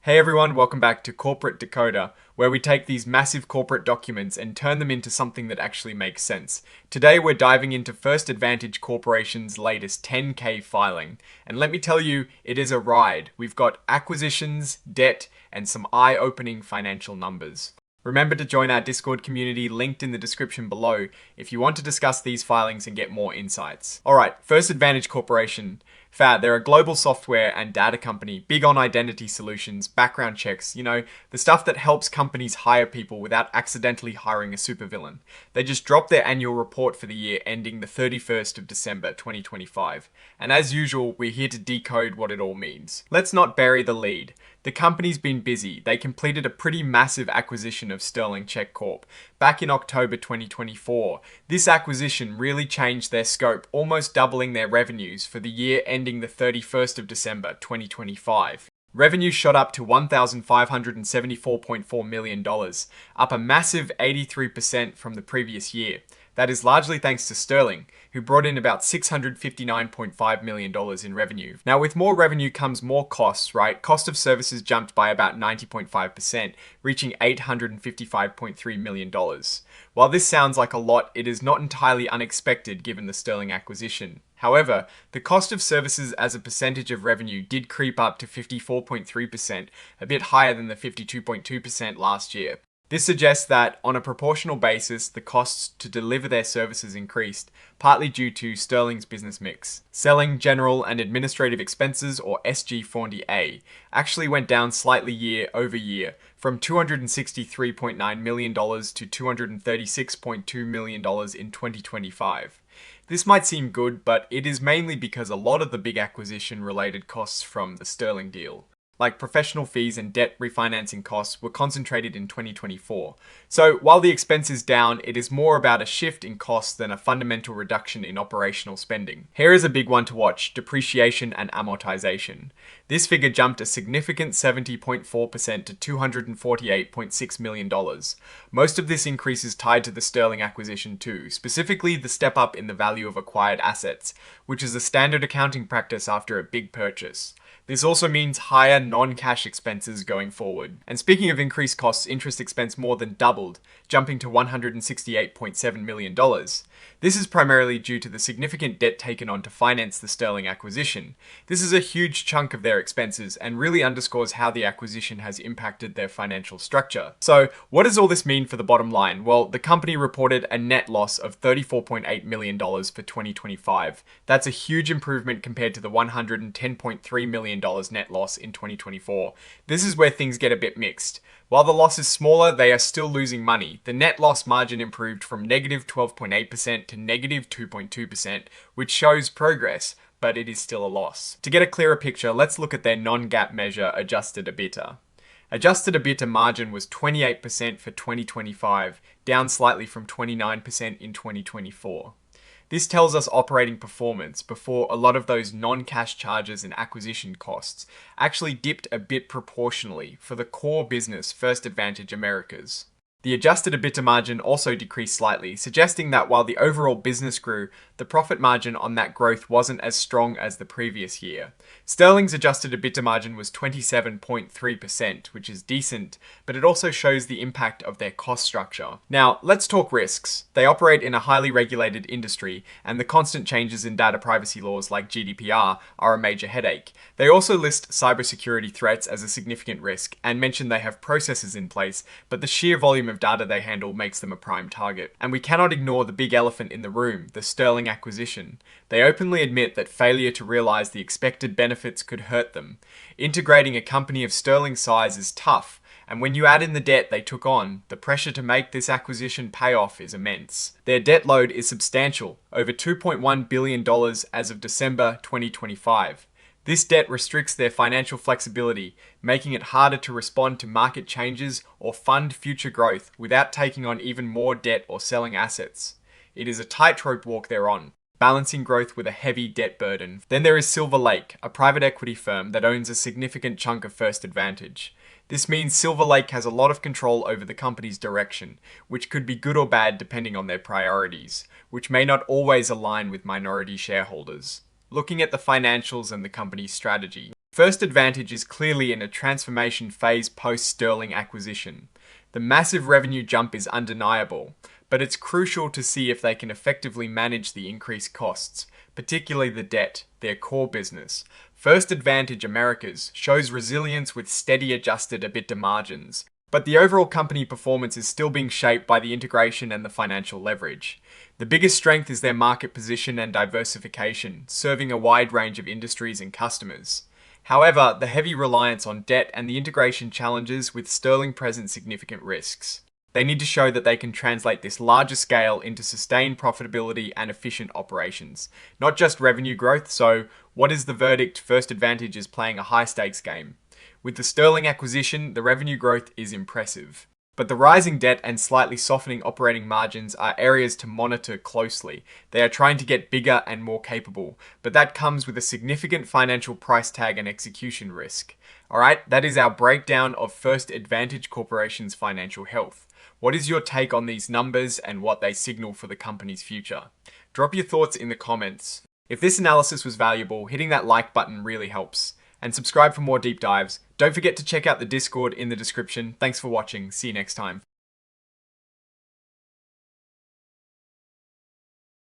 Hey everyone, welcome back to Corporate Decoder, where we take these massive corporate documents and turn them into something that actually makes sense. Today we're diving into First Advantage Corporation's latest 10K filing, and let me tell you, it is a ride. We've got acquisitions, debt, and some eye-opening financial numbers. Remember to join our Discord community linked in the description below if you want to discuss these filings and get more insights. Alright, First Advantage Corporation. They're a global software and data company, big on identity solutions, background checks, the stuff that helps companies hire people without accidentally hiring a supervillain. They just dropped their annual report for the year ending the 31st of December 2025. And as usual, we're here to decode what it all means. Let's not bury the lead. The company's been busy. They completed a pretty massive acquisition of Sterling Check Corp back in October 2024. This acquisition really changed their scope, almost doubling their revenues for the year ending the 31st of December 2025. Revenue shot up to $1,574.4 million, up a massive 83% from the previous year. That is largely thanks to Sterling, who brought in about $659.5 million in revenue. Now, with more revenue comes more costs, right? Cost of services jumped by about 90.5%, reaching $855.3 million. While this sounds like a lot, it is not entirely unexpected given the Sterling acquisition. However, the cost of services as a percentage of revenue did creep up to 54.3%, a bit higher than the 52.2% last year. This suggests that, on a proportional basis, the costs to deliver their services increased, partly due to Sterling's business mix. Selling, general, and administrative expenses, or SG4A, actually went down slightly year over year, from $263.9 million to $236.2 million in 2025. This might seem good, but it is mainly because a lot of the big acquisition-related costs from the Sterling deal, like professional fees and debt refinancing costs, were concentrated in 2024. So while the expense is down, it is more about a shift in costs than a fundamental reduction in operational spending. Here is a big one to watch: depreciation and amortization. This figure jumped a significant 70.4% to $248.6 million. Most of this increase is tied to the Sterling acquisition too, specifically the step up in the value of acquired assets, which is a standard accounting practice after a big purchase. This also means higher non-cash expenses going forward. And speaking of increased costs, interest expense more than doubled, jumping to $168.7 million. This is primarily due to the significant debt taken on to finance the Sterling acquisition. This is a huge chunk of their expenses and really underscores how the acquisition has impacted their financial structure. So, what does all this mean for the bottom line? Well, the company reported a net loss of $34.8 million for 2025. That's a huge improvement compared to the $110.3 million net loss in 2024. This is where things get a bit mixed. While the loss is smaller, they are still losing money. The net loss margin improved from negative 12.8% to negative 2.2%, which shows progress, but it is still a loss. To get a clearer picture, let's look at their non-GAAP measure, Adjusted EBITDA. Adjusted EBITDA margin was 28% for 2025, down slightly from 29% in 2024. This tells us operating performance before a lot of those non-cash charges and acquisition costs actually dipped a bit proportionally for the core business First Advantage Americas. The adjusted EBITDA margin also decreased slightly, suggesting that while the overall business grew, the profit margin on that growth wasn't as strong as the previous year. Sterling's adjusted EBITDA margin was 27.3%, which is decent, but it also shows the impact of their cost structure. Now, let's talk risks. They operate in a highly regulated industry, and the constant changes in data privacy laws like GDPR are a major headache. They also list cybersecurity threats as a significant risk, and mention they have processes in place, but the sheer volume of data they handle makes them a prime target. And we cannot ignore the big elephant in the room, the Sterling acquisition. They openly admit that failure to realize the expected benefits could hurt them. Integrating a company of Sterling's size is tough, and when you add in the debt they took on, the pressure to make this acquisition pay off is immense. Their debt load is substantial, over $2.1 billion as of December 2025. This debt restricts their financial flexibility, making it harder to respond to market changes or fund future growth without taking on even more debt or selling assets. It is a tightrope walk they're on, balancing growth with a heavy debt burden. Then there is Silver Lake, a private equity firm that owns a significant chunk of First Advantage. This means Silver Lake has a lot of control over the company's direction, which could be good or bad depending on their priorities, which may not always align with minority shareholders. Looking at the financials and the company's strategy, First Advantage is clearly in a transformation phase post-Sterling acquisition. The massive revenue jump is undeniable, but it's crucial to see if they can effectively manage the increased costs, particularly the debt, their core business. First Advantage Americas shows resilience with steady adjusted EBITDA margins, but the overall company performance is still being shaped by the integration and the financial leverage. The biggest strength is their market position and diversification, serving a wide range of industries and customers. However, the heavy reliance on debt and the integration challenges with Sterling present significant risks. They need to show that they can translate this larger scale into sustained profitability and efficient operations, not just revenue growth. So, what is the verdict? First Advantage is playing a high stakes game. With the Sterling acquisition, the revenue growth is impressive. But the rising debt and slightly softening operating margins are areas to monitor closely. They are trying to get bigger and more capable, but that comes with a significant financial price tag and execution risk. Alright, that is our breakdown of First Advantage Corporation's financial health. What is your take on these numbers and what they signal for the company's future? Drop your thoughts in the comments. If this analysis was valuable, hitting that like button really helps. And subscribe for more deep dives. Don't forget to check out the Discord in the description. Thanks for watching. See you next time.